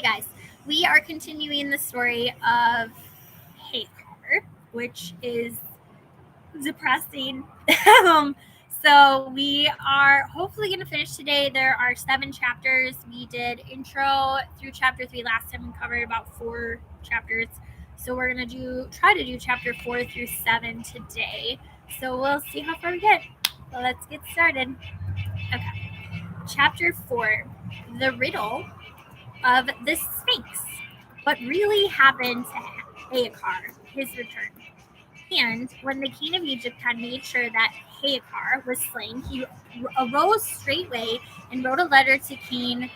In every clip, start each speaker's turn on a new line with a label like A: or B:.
A: guys, we are continuing the story of Ahikar, which is depressing. um, so we are hopefully going to finish today. There are 7 chapters. We did intro through chapter 3 last time. We covered about 4 chapters. So we're going to try to do chapter 4 through 7 today. So we'll see how far we get. Well, let's get started. Okay. Chapter 4, The Riddle of the Sphinx. What really happened to Ahikar, his return. And when the king of Egypt had made sure that Ahikar was slain, he arose straightway and wrote a letter to King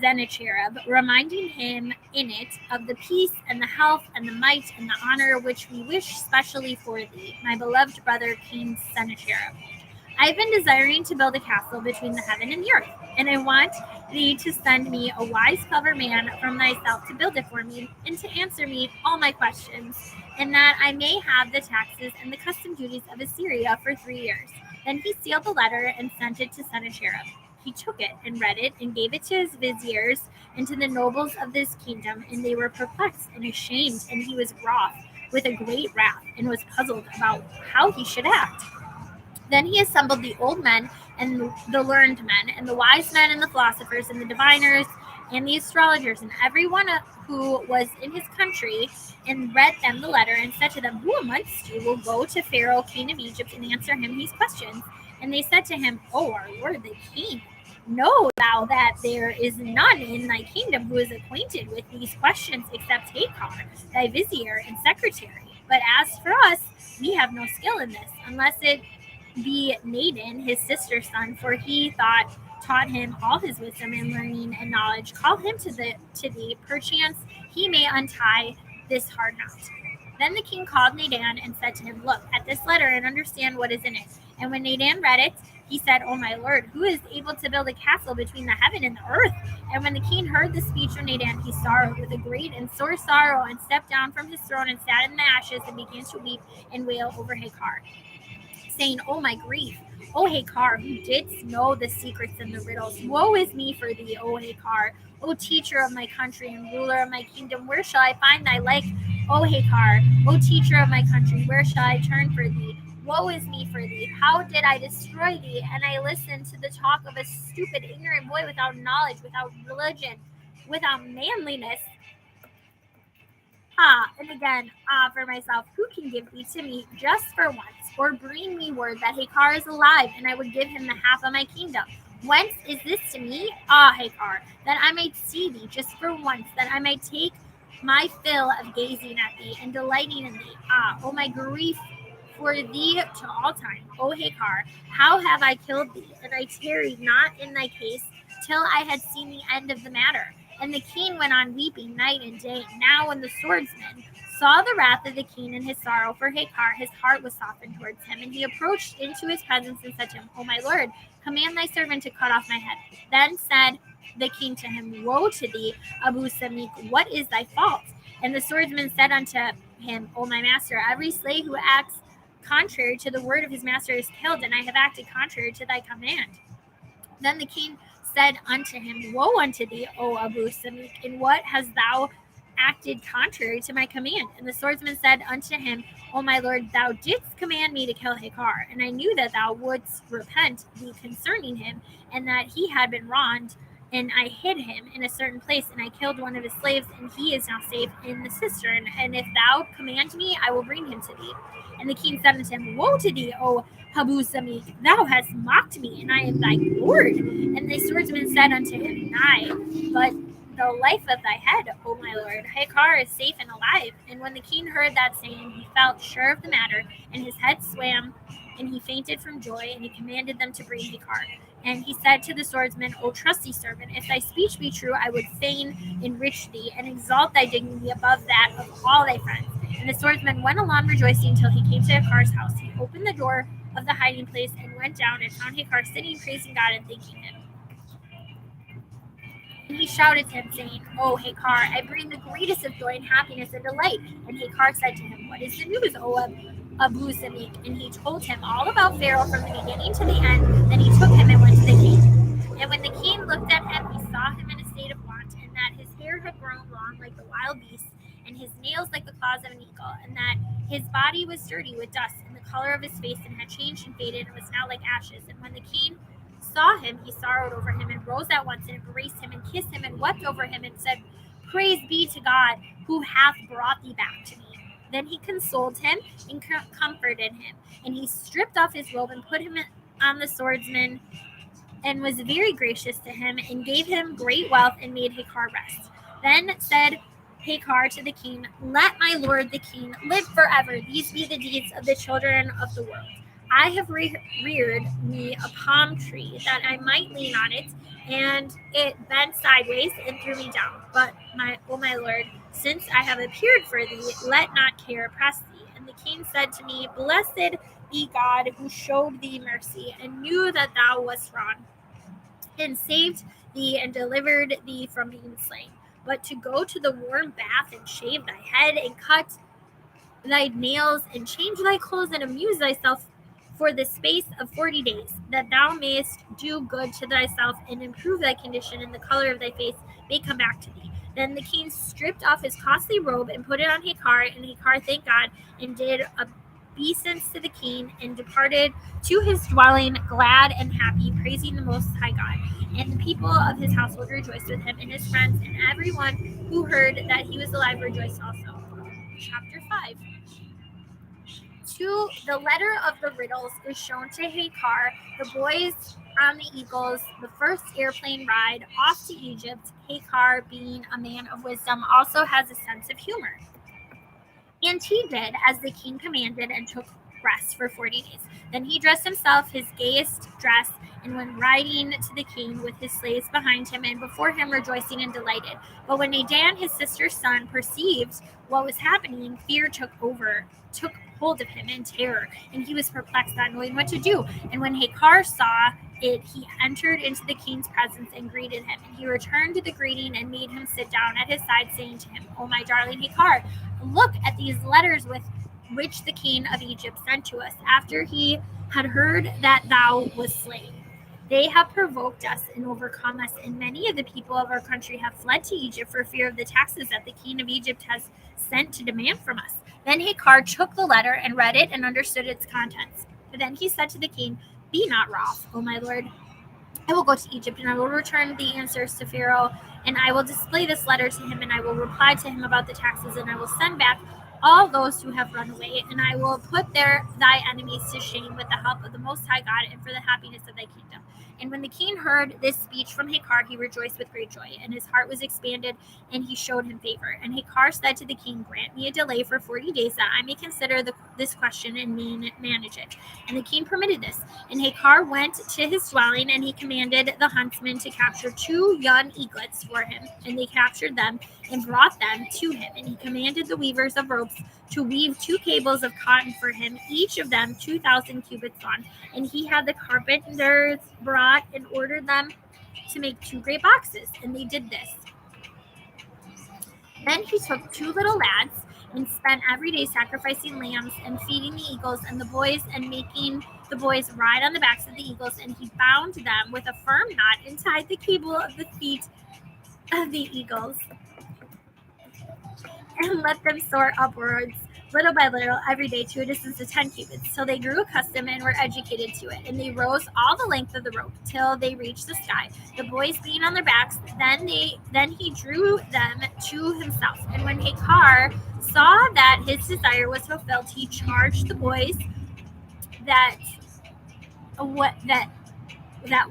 A: Sennacherib, reminding him in it of the peace and the health and the might and the honor which we wish specially for thee, my beloved brother King Sennacherib. I have been desiring to build a castle between the heaven and the earth, and I want thee to send me a wise, clever man from thyself to build it for me, and to answer me all my questions, and that I may have the taxes and the custom duties of Assyria for 3 years. Then he sealed the letter and sent it to Sennacherib. He took it and read it and gave it to his viziers and to the nobles of this kingdom, and they were perplexed and ashamed, and he was wroth with a great wrath, and was puzzled about how he should act. Then he assembled the old men and the learned men, and the wise men and the philosophers and the diviners and the astrologers, and every one who was in his country, and read them the letter, and said to them, Who amongst you will go to Pharaoh, king of Egypt, and answer him these questions? And they said to him, O our lord the king, know thou that there is none in thy kingdom who is acquainted with these questions except Ahikar, thy vizier and secretary. But as for us, we have no skill in this, unless it be Nadin, his sister's son, for he taught him all his wisdom and learning and knowledge. Call him to thee, perchance he may untie this hard knot. Then the king called Nadin and said to him, Look at this letter and understand what is in it. And when Nadin read it, he said, O my lord, who is able to build a castle between the heaven and the earth? And when the king heard the speech of Nadin, he sorrowed with a great and sore sorrow, and stepped down from his throne and sat in the ashes, and began to weep and wail over Ahikar, saying, Oh my grief, O Ahikar, who didst know the secrets and the riddles. Woe is me for thee, O Ahikar, O teacher of my country and ruler of my kingdom. Where shall I find thy like, O Ahikar, O teacher of my country? Where shall I turn for thee? Woe is me for thee. How did I destroy thee? And I listened to the talk of a stupid, ignorant boy without knowledge, without religion, without manliness. And again, for myself, who can give thee to me just for once, or bring me word that Ahikar is alive, and I would give him the half of my kingdom? Whence is this to me? Ahikar, that I might see thee just for once, that I might take my fill of gazing at thee and delighting in thee. Oh my grief for thee to all time. O Ahikar, how have I killed thee? And I tarried not in thy case till I had seen the end of the matter. And the king went on weeping night and day. Now when the swordsman saw the wrath of the king and his sorrow for Ahikar, his heart was softened towards him. And he approached into his presence and said to him, O my lord, command thy servant to cut off my head. Then said the king to him, Woe to thee, Abu Samik, what is thy fault? And the swordsman said unto him, O my master, every slave who acts contrary to the word of his master is killed, and I have acted contrary to thy command. Then the king said unto him, Woe unto thee, O Abu Samik, in what hast thou acted contrary to my command? And the swordsman said unto him, O my lord, thou didst command me to kill Ahikar, and I knew that thou wouldst repent thee concerning him, and that he had been wronged, and I hid him in a certain place, and I killed one of his slaves, and he is now safe in the cistern. And if thou command me, I will bring him to thee. And the king said unto him, Woe to thee, O Abu Samik, thou hast mocked me, and I am thy lord. And the swordsman said unto him, Nay, but the life of thy head, O my lord. Ahikar is safe and alive. And when the king heard that saying, he felt sure of the matter, and his head swam, and he fainted from joy, and he commanded them to bring Ahikar. And he said to the swordsman, O trusty servant, if thy speech be true, I would fain enrich thee, and exalt thy dignity above that of all thy friends. And the swordsman went along rejoicing till he came to Ahikar's house. He opened the door of the hiding place and went down and found Ahikar sitting, praising God and thanking him. And he shouted to him, saying, O Ahikar, I bring the greatest of joy and happiness and delight. And Ahikar said to him, What is the news, O Abu Samik? And he told him all about Pharaoh from the beginning to the end. Then he took him and went to the king. And when the king looked at him, he saw him in a state of want, and like the wild beasts, and his nails like the claws of an eagle, and that his body was dirty with dust, and the color of his face and had changed and faded, and was now like ashes. And when the king saw him, he sorrowed over him, and rose at once and embraced him, and kissed him, and wept over him, and said, Praise be to God, who hath brought thee back to me. Then he consoled him and comforted him, and he stripped off his robe and put him on the swordsman, and was very gracious to him, and gave him great wealth, and made Ahikar rest. Then said Ahikar to the king, Let my lord the king live forever. These be the deeds of the children of the world. I have reared me a palm tree that I might lean on it, and it bent sideways and threw me down. But my lord, since I have appeared for thee, let not care oppress thee. And the king said to me, Blessed be God, who showed thee mercy, and knew that thou wast wrong, and saved thee, and delivered thee from being slain. But to go to the warm bath, and shave thy head, and cut thy nails, and change thy clothes, and amuse thyself for the space of 40 days, that thou mayest do good to thyself, and improve thy condition, and the color of thy face may come back to thee. Then the king stripped off his costly robe, and put it on Ahikar, and Ahikar thanked God, and did obeisance to the king, and departed to his dwelling glad and happy, praising the Most High God. And the people of his household rejoiced with him, and his friends, and everyone who heard that he was alive rejoiced also. Chapter 5. To the letter of the riddles is shown to Ahikar, the boys on the Eagles, the first airplane ride off to Egypt. Ahikar, being a man of wisdom, also has a sense of humor. And he did as the king commanded, and took rest for 40 days. Then he dressed himself his gayest dress, and went riding to the king with his slaves behind him, and before him rejoicing and delighted. But when Nadan, his sister's son, perceived what was happening, fear took hold of him, and terror, and he was perplexed, not knowing what to do. And when Ahikar saw it, he entered into the king's presence and greeted him. And he returned the greeting, and made him sit down at his side, saying to him, O my darling Ahikar, look at these letters with which the king of Egypt sent to us, after he had heard that thou wast slain. They have provoked us and overcome us, and many of the people of our country have fled to Egypt for fear of the taxes that the king of Egypt has sent to demand from us. Then Ahikar took the letter, and read it, and understood its contents. Then he said to the king, Be not wroth, O my lord. I will go to Egypt, and I will return the answers to Pharaoh, and I will display this letter to him, and I will reply to him about the taxes, and I will send back all those who have run away, and I will put thy enemies to shame with the help of the Most High God, and for the happiness of thy kingdom. And when the king heard this speech from Ahikar, he rejoiced with great joy, and his heart was expanded, and he showed him favor. And Ahikar said to the king, Grant me a delay for 40 days, that I may consider this question and manage it. And the king permitted this. And Ahikar went to his dwelling, and he commanded the huntsmen to capture 2 young eaglets for him. And they captured them, and brought them to him. And he commanded the weavers of ropes to weave 2 cables of cotton for him, each of them 2,000 cubits long. And he had the carpenters brought, and ordered them to make 2 great boxes. And they did this. Then he took 2 little lads, and spent every day sacrificing lambs, and feeding the eagles and the boys, and making the boys ride on the backs of the eagles. And he bound them with a firm knot, and tied the cable of the feet of the eagles, and let them soar upwards little by little every day to a distance of 10 cubits, till they grew accustomed and were educated to it. And they rose all the length of the rope till they reached the sky, the boys being on their backs. Then he drew them to himself. And when Ahikar saw that his desire was fulfilled, he charged the boys that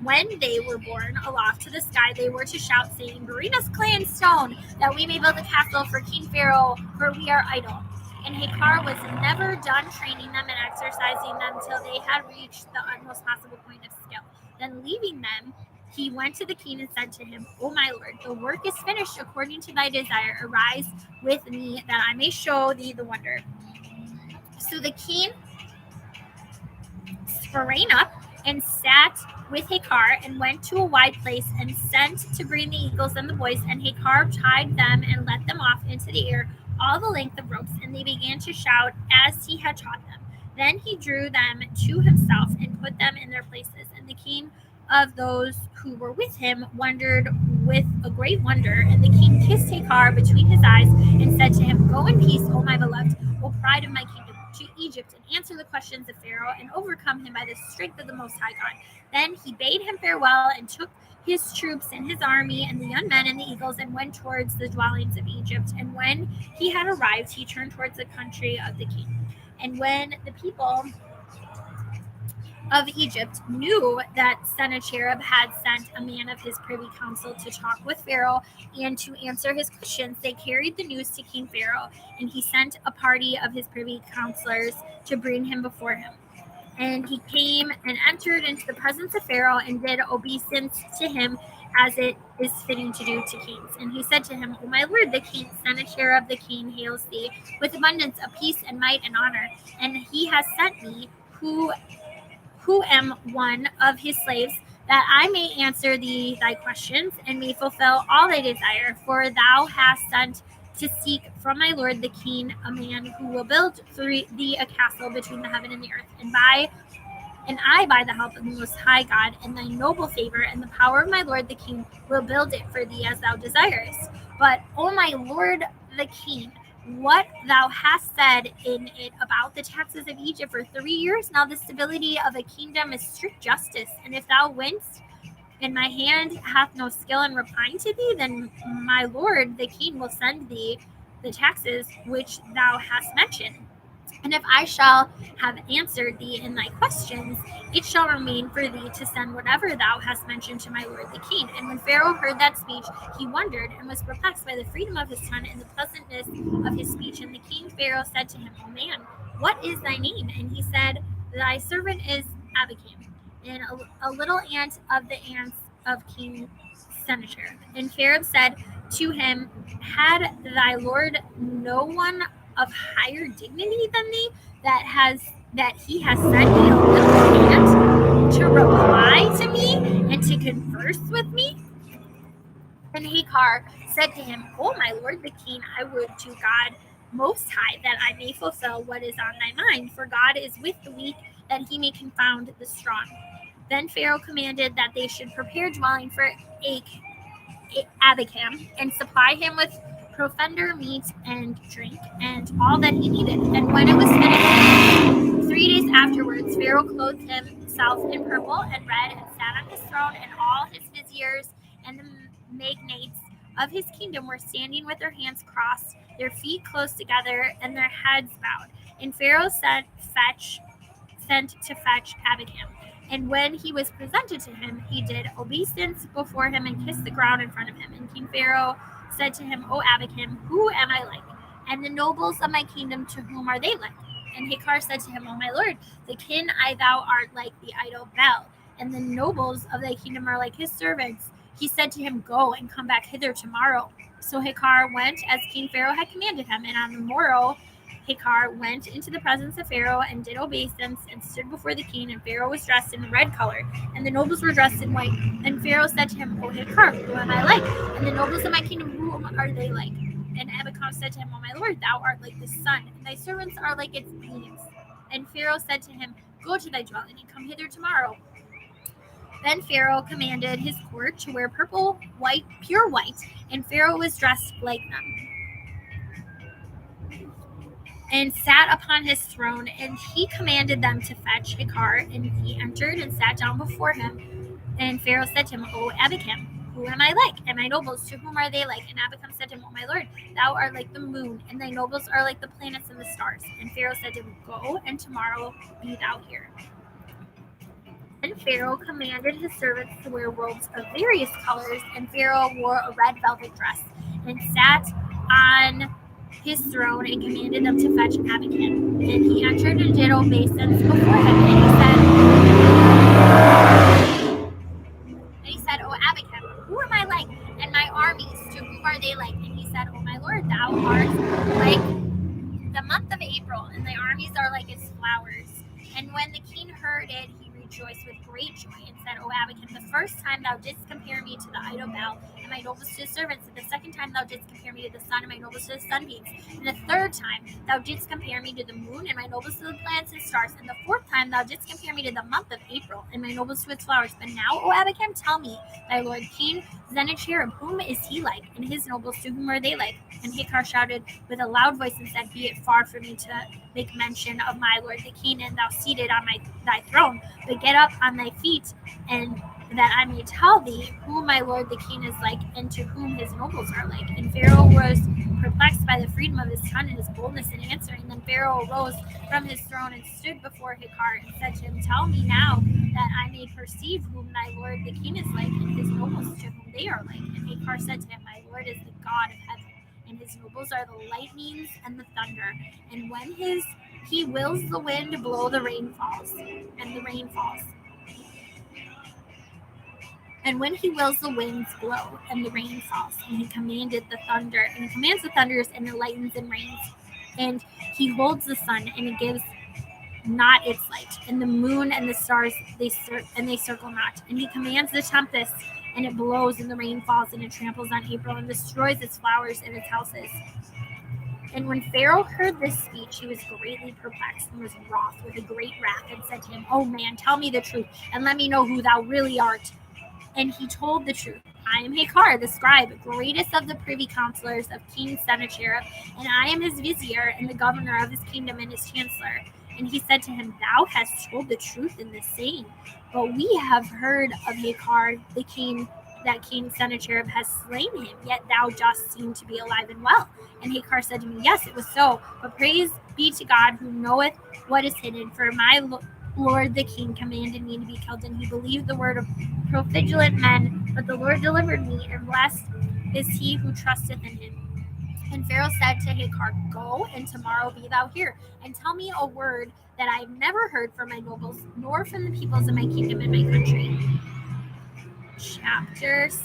A: when they were borne aloft to the sky, they were to shout, saying, Bring us clay and stone, that we may build a castle for King Pharaoh, for we are idle. And Ahikar was never done training them and exercising them till they had reached the utmost possible point of skill. Then leaving them, he went to the king and said to him, O my lord, the work is finished according to thy desire. Arise with me, that I may show thee the wonder. So the king sprang up and sat with Ahikar, and went to a wide place, and sent to bring the eagles and the boys. And Ahikar tied them, and let them off into the air all the length of ropes, and they began to shout as he had taught them. Then he drew them to himself, and put them in their places. And the king of those who were with him wondered with a great wonder. And the king kissed Ahikar between his eyes and said to him, "Go in peace, O my beloved, O pride of my kingdom, to Egypt, and answer the questions of Pharaoh, and overcome him by the strength of the Most High God." Then he bade him farewell and took his troops and his army and the young men and the eagles and went towards the dwellings of Egypt. And when he had arrived, he turned towards the country of the king. And when the people of Egypt knew that Sennacherib had sent a man of his privy council to talk with Pharaoh and to answer his questions, they carried the news to King Pharaoh, and he sent a party of his privy counselors to bring him before him. And he came and entered into the presence of Pharaoh and did obeisance to him as it is fitting to do to kings. And he said to him, "O my lord, the king, Sennacherib the king hails thee with abundance of peace and might and honor. And he has sent me, who am one of his slaves, that I may answer thee thy questions and may fulfill all thy desire. For thou hast sent to seek from my lord the king a man who will build for thee a castle between the heaven and the earth. And I, by the help of the Most High God and thy noble favor and the power of my lord the king, will build it for thee as thou desirest. But, O my lord the king, what thou hast said in it about the taxes of Egypt for 3 years now, the stability of a kingdom is strict justice. And if thou winst, and my hand hath no skill in replying to thee, then my lord the king will send thee the taxes which thou hast mentioned. And if I shall have answered thee in thy questions, it shall remain for thee to send whatever thou hast mentioned to my lord the king." And when Pharaoh heard that speech, he wondered and was perplexed by the freedom of his tongue and the pleasantness of his speech. And the king Pharaoh said to him, "O man, what is thy name?" And he said, "Thy servant is Abikam, and a little ant of the ants of King Sennacherib." And Pharaoh said to him, "Had thy lord no one of higher dignity than thee, that he has sent me a little ant to reply to me and to converse with me?" And Ahikar said to him, "O my lord the king, I would to God most high that I may fulfill what is on thy mind, for God is with the weak, that he may confound the strong." Then Pharaoh commanded that they should prepare dwelling for Abikam and supply him with provender, meat, and drink, and all that he needed. And when it was finished, 3 days afterwards, Pharaoh clothed himself in purple and red and sat on his throne, and all his viziers and the magnates of his kingdom were standing with their hands crossed, their feet close together, and their heads bowed. And Pharaoh sent to fetch Abikam. And when he was presented to him, he did obeisance before him and kissed the ground in front of him. And King Pharaoh said to him, "O Abikam, who am I like? And the nobles of my kingdom, to whom are they like?" And Ahikar said to him, "O my lord, the king thou art like the idol Bel, and the nobles of thy kingdom are like his servants." He said to him, "Go and come back hither tomorrow." So Ahikar went as King Pharaoh had commanded him, and on the morrow Ahikar went into the presence of Pharaoh and did obeisance and stood before the king. And Pharaoh was dressed in red color, and the nobles were dressed in white. And Pharaoh said to him, "O Ahikar, who am I like? And the nobles of my kingdom, who are they like?" And Abikam said to him, "O my lord, thou art like the sun, and thy servants are like its beams." And Pharaoh said to him, "Go to thy dwelling and come hither tomorrow." Then Pharaoh commanded his court to wear purple, white, pure white, and Pharaoh was dressed like them and sat upon his throne. And he commanded them to fetch Ahikar, and he entered and sat down before him. And Pharaoh said to him, "O Abikam, who am I like? And my nobles, to whom are they like?" And Abikam said to him, "O my lord, thou art like the moon, and thy nobles are like the planets and the stars." And Pharaoh said to him, "Go, and tomorrow be thou here." Then Pharaoh commanded his servants to wear robes of various colors, and Pharaoh wore a red velvet dress and sat on his throne and commanded them to fetch Abikam. And he entered and did obeisance before him, and he said, "O Abikam, who am I like? And my armies, to whom are they like?" And he said, "O my lord, thou art like the month of April, and thy armies are like its flowers." And when the king heard it, he rejoiced with great joy and said, "O Abikam, the first time thou didst compare me to the idol Bel, and and my nobles to his servants. And the second time thou didst compare me to the sun, and my nobles to the sunbeams. And the third time thou didst compare me to the moon, and my nobles to the planets and stars. And the fourth time thou didst compare me to the month of April, and my nobles to its flowers. But now, O Ahikar, tell me, thy lord King Sennacherib, whom is he like, and his nobles, to whom are they like? And Ahikar shouted with a loud voice and said, Be it far from me to make mention of my lord the king, and thou seated on thy throne, but get up on thy feet, and that I may tell thee who my lord the king is like, and to whom his nobles are like. And Pharaoh was perplexed by the freedom of his son and his boldness in answering. Then Pharaoh arose from his throne and stood before Ahikar and said to him, Tell me now, that I may perceive whom thy lord the king is like, and his nobles to whom they are like. And Ahikar said to him, My lord is the God of heaven, and his nobles are the lightnings and the thunder. And when he wills the wind blow, the rain falls, and the rain falls. And when he wills the winds blow, and the rain falls, and he commanded the thunder, and he commands the thunders, and it lightens and rains. And he holds the sun, and it gives not its light, and the moon and the stars they circle not. And he commands the tempest, and it blows, and the rain falls, and it tramples on April, and destroys its flowers and its houses. And when Pharaoh heard this speech, he was greatly perplexed and was wroth with a great wrath, and said to him, O man, tell me the truth, and let me know who thou really art. And he told the truth. I am Ahikar, the scribe, greatest of the privy counselors of King Sennacherib, and I am his vizier and the governor of his kingdom and his chancellor. And he said to him, Thou hast told the truth in this saying, but we have heard of Ahikar, the king, that King Sennacherib has slain him, yet thou dost seem to be alive and well. And Ahikar said to me, Yes, it was so, but praise be to God who knoweth what is hidden, for my Lord the king commanded me to be killed, and he believed the word of profligate men, but the Lord delivered me, and blessed is he who trusteth in him. And Pharaoh said to Ahikar, Go, and tomorrow be thou here, and tell me a word that I have never heard from my nobles, nor from the peoples of my kingdom and my country. Chapter 6.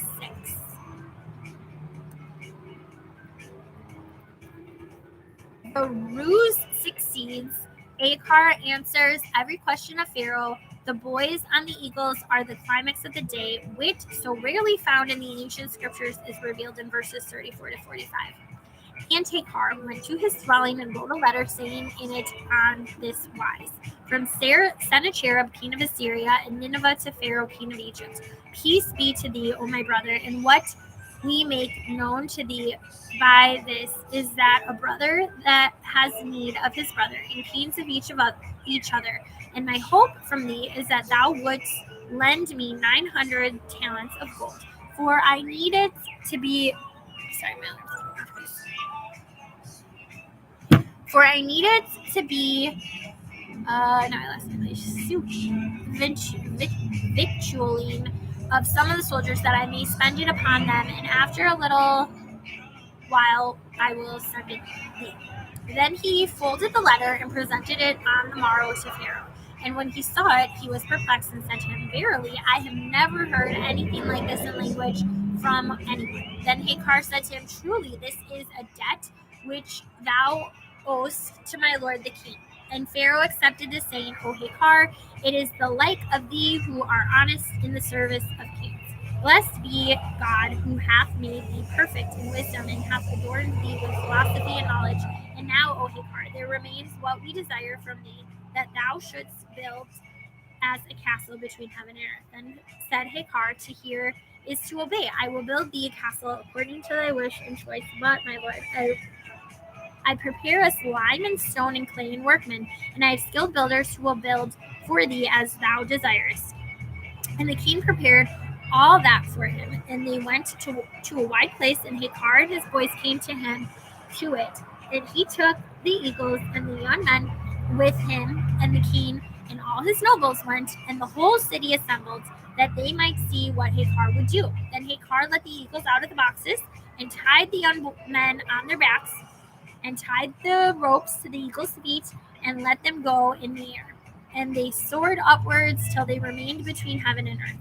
A: The ruse succeeds. Ahikar answers every question of Pharaoh. The boys on the eagles are the climax of the day. Wit, so rarely found in the ancient scriptures, is revealed in verses 34 to 45. And Ahikar went to his dwelling and wrote a letter, saying in it on this wise: From Sennacherib, king of Assyria, and Nineveh to Pharaoh, king of Egypt. Peace be to thee, O my brother, and what we make known to thee by this is that a brother that has need of his brother, and kings of each other. And my hope from thee is that thou wouldst lend me 900 talents of gold, for I need it to be. Sorry, my For I need it to be. I lost my place. Victualling of some of the soldiers, that I may spend it upon them, and after a little while I will send it thee. Then he folded the letter and presented it on the morrow to Pharaoh. And when he saw it, he was perplexed and said to him, Verily, I have never heard anything like this in language from anyone. Then Ahikar said to him, Truly, this is a debt which thou owest to my lord the king. And Pharaoh accepted this, saying, O Ahikar, it is the like of thee who are honest in the service of kings. Blessed be God, who hath made thee perfect in wisdom, and hath adorned thee with philosophy and knowledge. And now, O Ahikar, there remains what we desire from thee, that thou shouldst build as a castle between heaven and earth. Then said Ahikar, To hear is to obey. I will build thee a castle according to thy wish and choice. But, my lord, I prepare us lime and stone and clay and workmen, and I have skilled builders who will build for thee as thou desirest. And the king prepared all that for him, and they went to a wide place, and Ahikar and his boys came to him to it. And he took the eagles and the young men with him, and the king and all his nobles went, and the whole city assembled, that they might see what Ahikar would do. Then Ahikar let the eagles out of the boxes, and tied the young men on their backs, and tied the ropes to the eagles' feet, and let them go in the air. And they soared upwards till they remained between heaven and earth.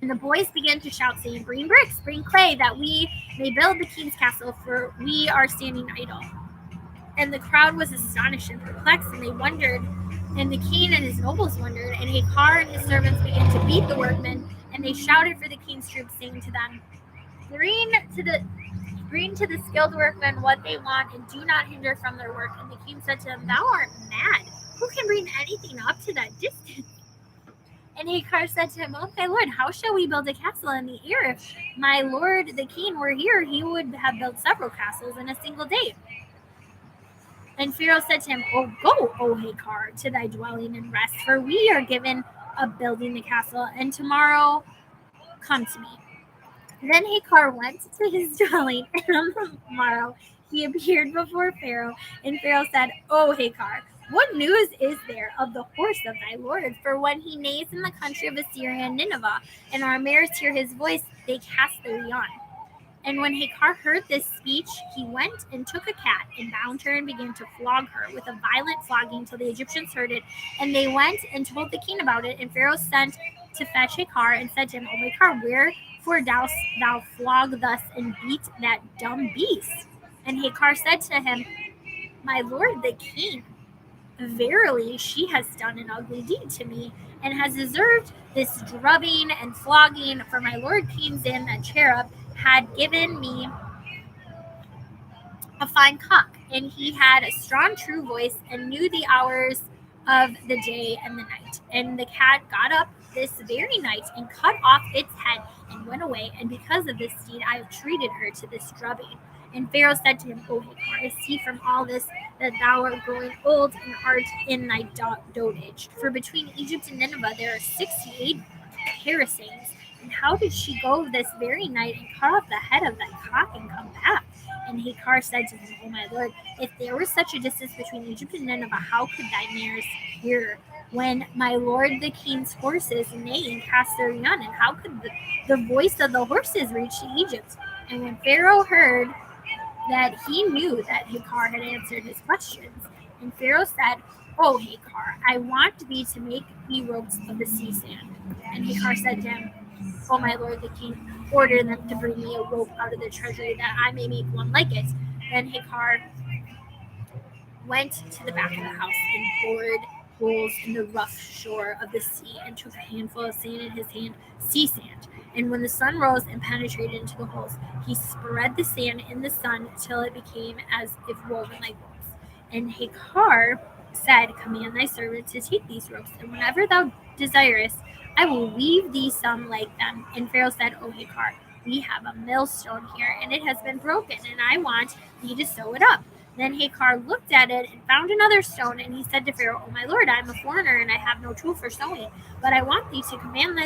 A: And the boys began to shout, saying, Bring bricks, bring clay, that we may build the king's castle, for we are standing idle. And the crowd was astonished and perplexed, and they wondered, and the king and his nobles wondered. And Ahikar and his servants began to beat the workmen, And they shouted for the king's troops, saying to them, Bring to the skilled workmen what they want, and do not hinder from their work. And the king said to them, Thou art mad. Who can bring anything up to that distance? And Ahikar said to him, Oh, my lord, how shall we build a castle in the air? If my lord the king were here, he would have built several castles in a single day. And Pharaoh said to him, Oh, go, O Ahikar, to thy dwelling and rest, for we are given up building the castle, and tomorrow come to me. Then Ahikar went to his dwelling, and on the morrow he appeared before Pharaoh. And Pharaoh said, O Ahikar, what news is there of the horse of thy lord? For when he neighs in the country of Assyria and Nineveh, and our mares hear his voice, they cast their young. And when Ahikar heard this speech, he went and took a cat and bound her and began to flog her with a violent flogging till the Egyptians heard it. And they went and told the king about it. And Pharaoh sent to fetch Ahikar and said to him, O Ahikar, wherefore dost thou flog thus and beat that dumb beast? And Ahikar said to him, My lord the king, verily she has done an ugly deed to me, and has deserved this drubbing and flogging. For my lord King Sennacherib had given me a fine cock, and he had a strong, true voice, and knew the hours of the day and the night. And the cat got up this very night and cut off its head and went away. And because of this deed, I have treated her to this drubbing. And Pharaoh said to him, O Ahikar, I see from all this that thou art growing old and art in thy dotage. For between Egypt and Nineveh there are 68 parasangs. And how did she go this very night and cut off the head of thy cock and come back? And Ahikar said to him, O my lord, if there were such a distance between Egypt and Nineveh, how could thy mares hear when my lord the king's horses neigh and cast their young? And how could the voice of the horses reach to Egypt? And when Pharaoh heard that, he knew that Ahikar had answered his questions. And Pharaoh said, O Ahikar, I want thee to make me ropes of the sea sand. And Ahikar said to him, O my lord the king, order them to bring me a rope out of the treasury, that I may make one like it. Then Ahikar went to the back of the house and bored holes in the rough shore of the sea, and took a handful of sand in his hand, sea sand. And when the sun rose and penetrated into the holes, he spread the sand in the sun till it became as if woven like ropes. And Ahikar said, Command thy servant to take these ropes, and whenever thou desirest, I will weave thee some like them. And Pharaoh said, O Ahikar, we have a millstone here, and it has been broken, and I want thee to sew it up. Then Ahikar looked at it and found another stone, and he said to Pharaoh, O my lord, I am a foreigner, and I have no tool for sewing, but I want thee to command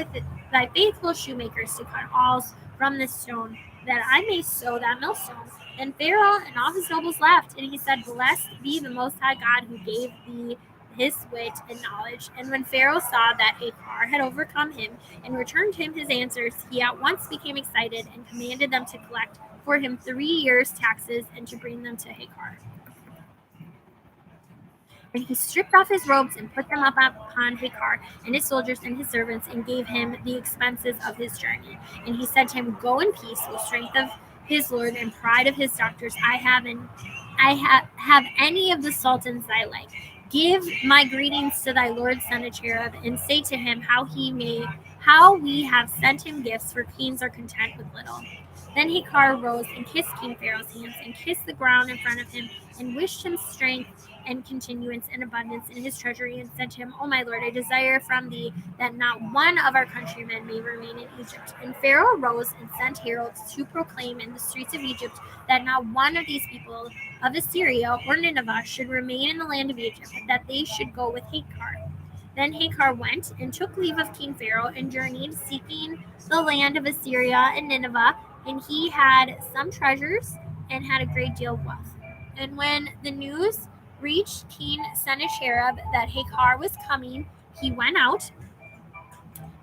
A: thy faithful shoemakers to cut awls from this stone, that I may sew that millstone. Then Pharaoh and all his nobles laughed, and he said, Blessed be the Most High God, who gave thee his wit and knowledge. And when Pharaoh saw that Ahikar had overcome him and returned him his answers, he at once became excited and commanded them to collect for him 3 years' taxes and to bring them to Ahikar. And he stripped off his robes and put them up upon Ahikar and his soldiers and his servants, and gave him the expenses of his journey. And he said to him, Go in peace, O strength of his lord and pride of his doctors. I have any of the sultans thy like. Give my greetings to thy lord Sennacherib, and say to him how we have sent him gifts, for kings are content with little. Then Ahikar rose and kissed King Pharaoh's hands, and kissed the ground in front of him, and wished him strength and continuance and abundance in his treasury, and said to him, O my lord, I desire from thee that not one of our countrymen may remain in Egypt. And Pharaoh rose and sent heralds to proclaim in the streets of Egypt that not one of these people of Assyria or Nineveh should remain in the land of Egypt, but that they should go with Ahikar. Then Ahikar went and took leave of King Pharaoh, and journeyed, seeking the land of Assyria and Nineveh. And he had some treasures and had a great deal of wealth. And when the news reached King Sennacherib that Ahikar was coming, he went out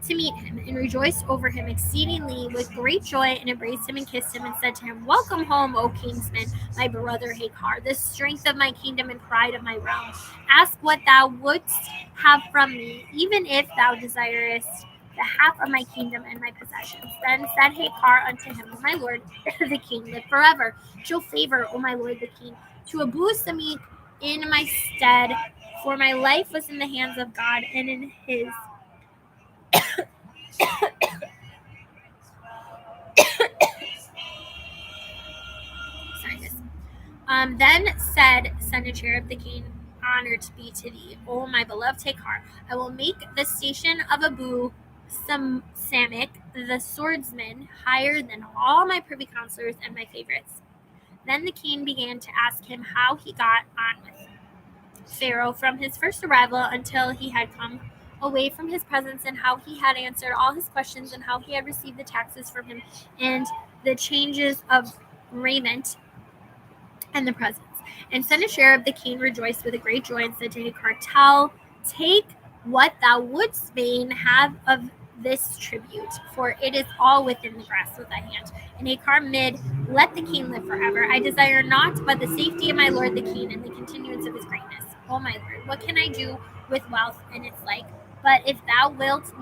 A: to meet him, and rejoiced over him exceedingly with great joy, and embraced him and kissed him, and said to him, Welcome home, O kinsman, my brother Ahikar, the strength of my kingdom and pride of my realm. Ask what thou wouldst have from me, even if thou desirest the half of my kingdom and my possessions. Then said Ahikar unto him, O my lord the king, live forever. Show favor, O my lord the king, to Abu Samik in my stead, for my life was in the hands of God, and in his Then said Sennacherib the king, honor to be to thee, O my beloved Ahikar. I will make the station of Abu Samik, the swordsman, higher than all my privy counselors and my favorites. Then the king began to ask him how he got on with Pharaoh from his first arrival until he had come away from his presence, and how he had answered all his questions, and how he had received the taxes from him, and the changes of raiment and the presents. And Sennacherib the king rejoiced with a great joy, and said to Ahikar, take what thou wouldst fain have of this tribute, for it is all within the grasp of thy hand. And Ahikar mid, let the king live forever. I desire naught but the safety of my lord the king, and the continuance of his greatness. O my lord, what can I do with wealth and its like? But if thou wilt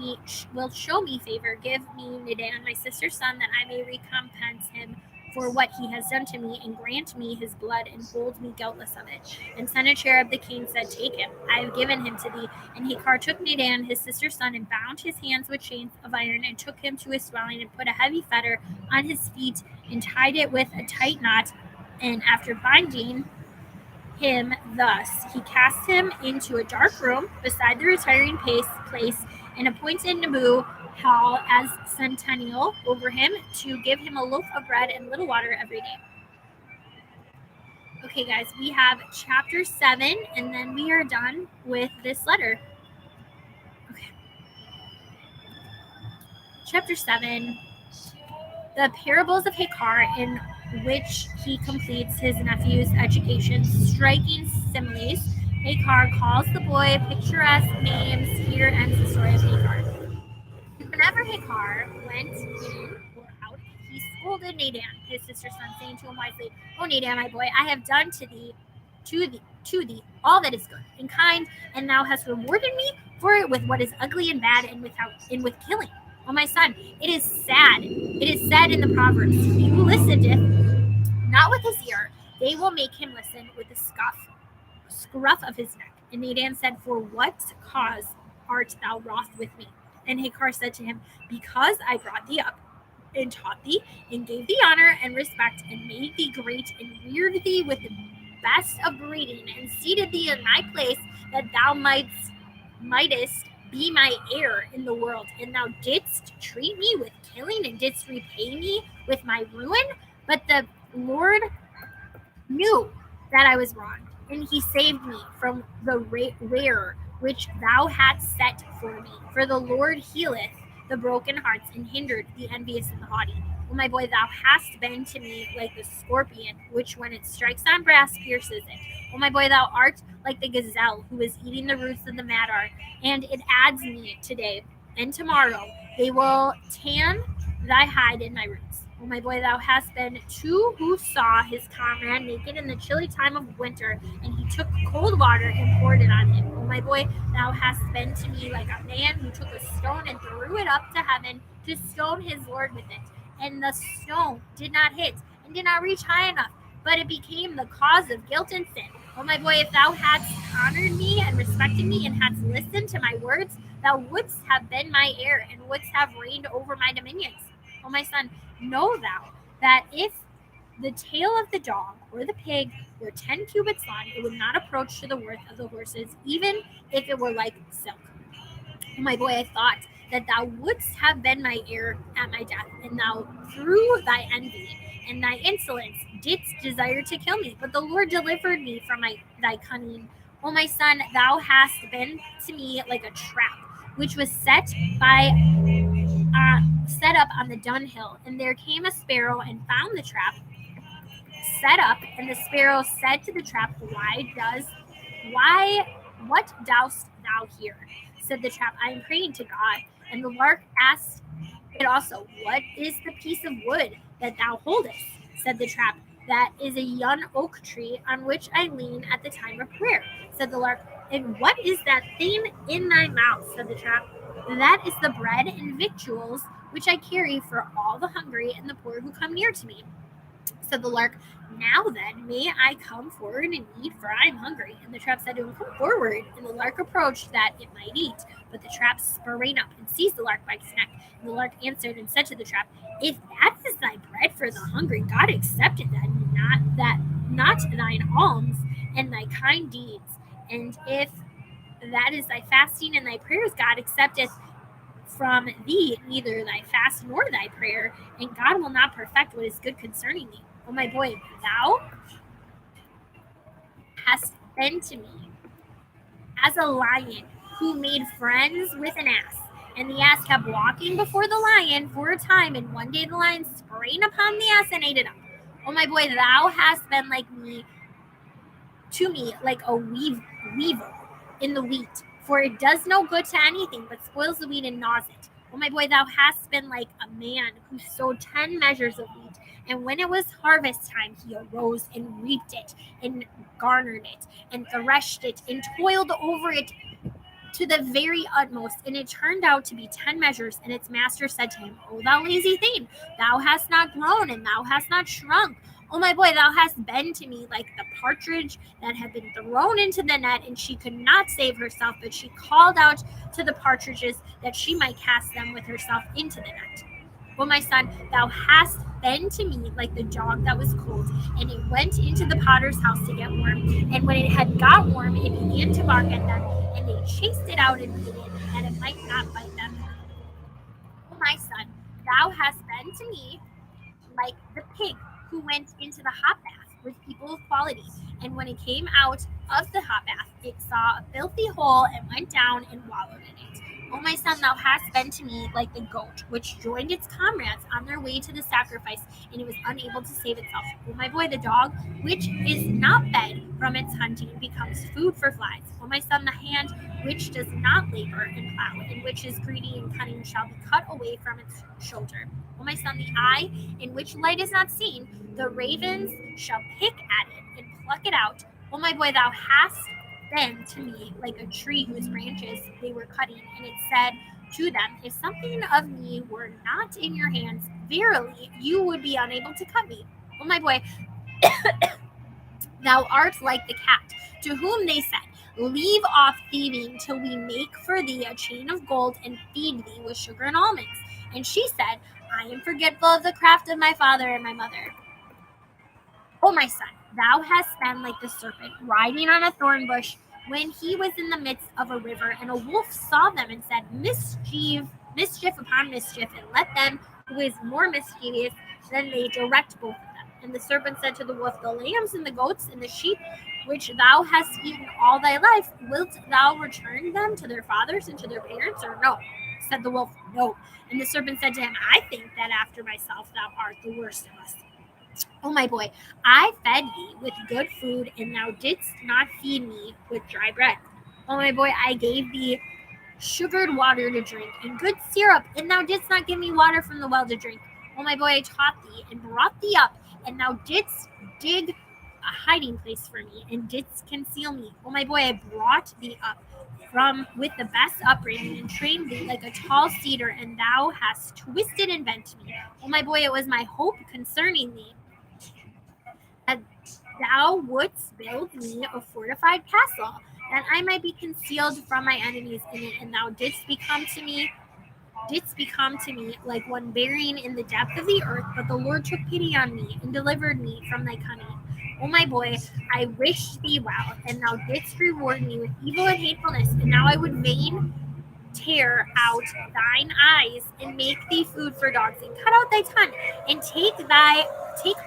A: show me favor, give me Nidan, my sister's son, that I may recompense him for what he has done to me, and grant me his blood, and hold me guiltless of it. And Sennacherib the king said, take him, I have given him to thee. And Ahikar took Nidan, his sister's son, and bound his hands with chains of iron, and took him to his dwelling, and put a heavy fetter on his feet, and tied it with a tight knot. And after binding him thus, he cast him into a dark room beside the retiring place, and appointed Nabu Hal as sentinel over him, to give him a loaf of bread and little water every day. Okay, guys, we have chapter 7, and then we are done with this letter. Okay. Chapter 7, the parables of Ahikar, in which he completes his nephew's education. Striking similes. Ahikar calls the boy picturesque names. Here ends the story of Ahikar. Whenever Ahikar went in or out, he scolded Nadan, his sister's son, saying to him wisely, O Nadan, my boy, I have done to thee all that is good and kind, and thou hast rewarded me for it with what is ugly and bad, and with killing. O my son, it is said in the Proverbs, he who listeneth not with his ear, they will make him listen with the scruff of his neck. And Nadan said, for what cause art thou wroth with me? And Ahikar said to him, because I brought thee up, and taught thee, and gave thee honor and respect, and made thee great, and reared thee with the best of breeding, and seated thee in my place, that thou mightest be my heir in the world. And thou didst treat me with killing, and didst repay me with my ruin. But the Lord knew that I was wrong, and he saved me from the rare which thou hadst set for me. For the Lord healeth the broken hearts, and hindered the envious and the haughty. O my boy, thou hast been to me like the scorpion, which when it strikes on brass pierces it. O my boy, thou art like the gazelle, who is eating the roots of the madar, and it adds me today, and tomorrow they will tan thy hide in my roots. O my boy, thou hast been two who saw his comrade naked in the chilly time of winter, and he took cold water and poured it on him. O my boy, thou hast been to me like a man who took a stone and threw it up to heaven to stone his Lord with it. And the stone did not hit, and did not reach high enough, but it became the cause of guilt and sin. O my boy, if thou hadst honored me and respected me, and hadst listened to my words, thou wouldst have been my heir, and wouldst have reigned over my dominions. O my son, know thou that if the tail of the dog or the pig were 10 cubits long, it would not approach to the worth of the horses, even if it were like silk. O my boy, I thought that thou wouldst have been my heir at my death, and thou, through thy envy and thy insolence, didst desire to kill me. But the Lord delivered me from thy cunning. O my son, thou hast been to me like a trap, which was set up on the dunghill. And there came a sparrow and found the trap set up, and the sparrow said to the trap, what dost thou here? Said the trap, I am praying to God. And the lark asked it also, what is the piece of wood that thou holdest? Said the trap, that is a young oak tree on which I lean at the time of prayer. Said the lark, and what is that thing in thy mouth? Said the trap, that is the bread and victuals which I carry for all the hungry and the poor who come near to me. Said the lark, now then, may I come forward and eat, for I am hungry. And the trap said to him, come forward. And the lark approached that it might eat. But the trap sprang up and seized the lark by his neck. And the lark answered and said to the trap, if that is thy bread for the hungry, God accepted that, not thine alms and thy kind deeds. And if that is thy fasting and thy prayers, God accepteth from thee neither thy fast nor thy prayer, and God will not perfect what is good concerning thee. Oh, my boy, thou hast been to me as a lion who made friends with an ass. And the ass kept walking before the lion for a time, and one day the lion sprang upon the ass and ate it up. Oh, my boy, thou hast been like me to me like a weevil in the wheat, for it does no good to anything, but spoils the wheat and gnaws it. Oh, my boy, thou hast been like a man who sowed 10 measures of wheat, and when it was harvest time, he arose and reaped it, and garnered it, and threshed it, and toiled over it to the very utmost, and it turned out to be 10 measures. And its master said to him, O thou lazy thing, thou hast not grown, and thou hast not shrunk. Oh, my boy, thou hast been to me like the partridge that had been thrown into the net, and she could not save herself, but she called out to the partridges that she might cast them with herself into the net. Oh, my son, thou hast been to me like the dog that was cold, and it went into the potter's house to get warm. And when it had got warm, it began to bark at them, and they chased it out and beat it, that it might not bite them. Oh, my son, thou hast been to me like the pig who went into the hot bath with people of quality. And when it came out of the hot bath, it saw a filthy hole and went down and wallowed in it. O my son, thou hast been to me like the goat, which joined its comrades on their way to the sacrifice, and it was unable to save itself. O my boy, the dog, which is not fed from its hunting, becomes food for flies. O my son, the hand which does not labor and plow, and which is greedy and cunning, shall be cut away from its shoulder. O my son, the eye in which light is not seen, the ravens shall pick at it and pluck it out. O my boy, thou hast been to me like a tree whose branches they were cutting, and it said to them, If something of me were not in your hands, verily you would be unable to cut me. O my boy, thou art like the cat, to whom they said, Leave off thieving till we make for thee a chain of gold and feed thee with sugar and almonds. And she said, I am forgetful of the craft of my father and my mother. O my son, thou hast been like the serpent riding on a thorn bush when he was in the midst of a river, and a wolf saw them and said, mischief upon mischief, and let them who is more mischievous than they direct both of them. And the serpent said to the wolf, The lambs and the goats and the sheep which thou hast eaten all thy life, wilt thou return them to their fathers and to their parents, or no? Said the wolf, No. And the serpent said to him, I think that after myself thou art the worst of us. O my boy, I fed thee with good food, and thou didst not feed me with dry bread. O my boy, I gave thee sugared water to drink, and good syrup, and thou didst not give me water from the well to drink. O my boy, I taught thee, and brought thee up, and thou didst dig a hiding place for me, and didst conceal me. O my boy, I brought thee up from with the best upbringing, and trained thee like a tall cedar, and thou hast twisted and bent me. O my boy, it was my hope concerning thee that thou wouldst build me a fortified castle, that I might be concealed from my enemies in it, and thou didst become to me like one burying in the depth of the earth, but the Lord took pity on me and delivered me from thy cunning. O my boy, I wished thee well, and thou didst reward me with evil and hatefulness, and now I would fain tear out thine eyes and make thee food for dogs, and cut out thy tongue, and take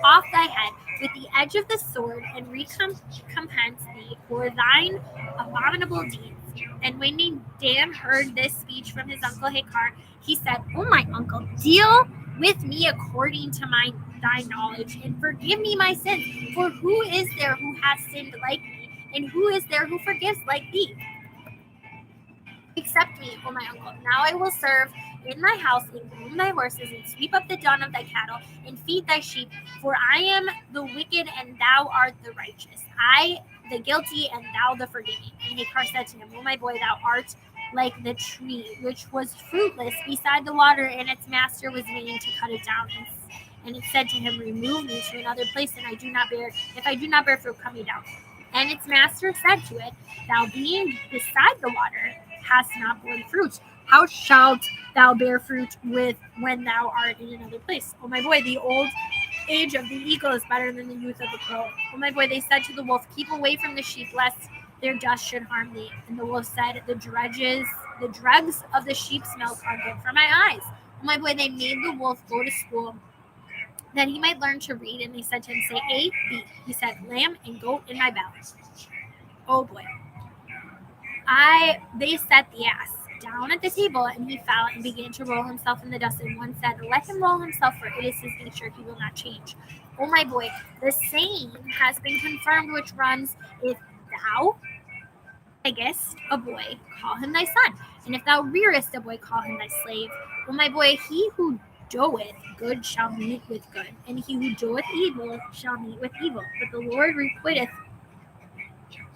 A: off thy head with the edge of the sword, and recompense thee for thine abominable deeds. And when Dan heard this speech from his uncle Ahikar, he said, O my uncle, deal with me according to thy knowledge, and forgive me my sins. For who is there who has sinned like me, and who is there who forgives like thee? Accept me, O my uncle. Now I will serve in thy house, and groom thy horses, and sweep up the dung of thy cattle, and feed thy sheep. For I am the wicked, and thou art the righteous. I the guilty, and thou the forgiving. And Ahikar said to him, O my boy, thou art like the tree which was fruitless beside the water, and its master was vain to cut it down. And it said to him, Remove me to another place, and if I do not bear fruit, cut me down. And its master said to it, Thou being beside the water hast not borne fruit, how shalt thou bear fruit when thou art in another place? O my boy, the old age of the eagle is better than the youth of the crow. Oh, my boy, they said to the wolf, keep away from the sheep, lest their dust should harm thee. And the wolf said, the dregs of the sheep's milk are good for my eyes. Oh, my boy, they made the wolf go to school that he might learn to read, and they said to him, say A, B. He said, lamb and goat in my belly. Oh, boy. They set the ass down at the table, and he fell and began to roll himself in the dust. And one said, let him roll himself, for it is his nature, he will not change. Oh, my boy, the saying has been confirmed, which runs, if thou beggest a boy, call him thy son, and if thou rearest a boy, call him thy slave. Oh, my boy, he who doeth good shall meet with good, and he who doeth evil shall meet with evil. But the Lord requiteth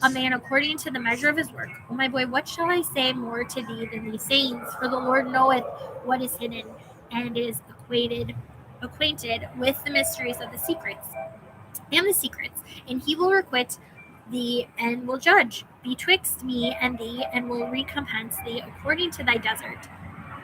A: a man according to the measure of his work. Oh, my boy, what shall I say more to thee than these sayings? For the Lord knoweth what is hidden, and is acquainted with the mysteries of the secrets, and he will requite thee and will judge betwixt me and thee, and will recompense thee according to thy desert.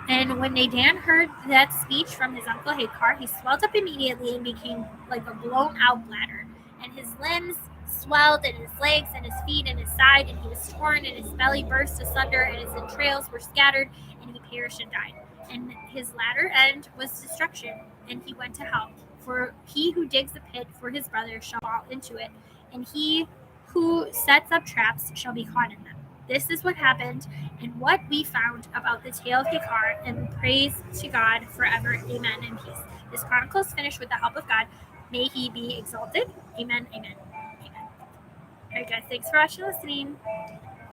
A: And when Nadan heard that speech from his uncle Ahikar, he swelled up immediately and became like a blown-out bladder. And his limbs swelled, and his legs, and his feet, and his side, and he was torn, and his belly burst asunder, and his entrails were scattered, and he perished and died. And his latter end was destruction, and he went to hell. For he who digs a pit for his brother shall fall into it, and he who sets up traps shall be caught in them. This is what happened and what we found about the tale of Ahikar, and praise to God forever. Amen and peace. This chronicle is finished with the help of God. May he be exalted. Amen, amen, amen. All right, guys, thanks for watching and listening.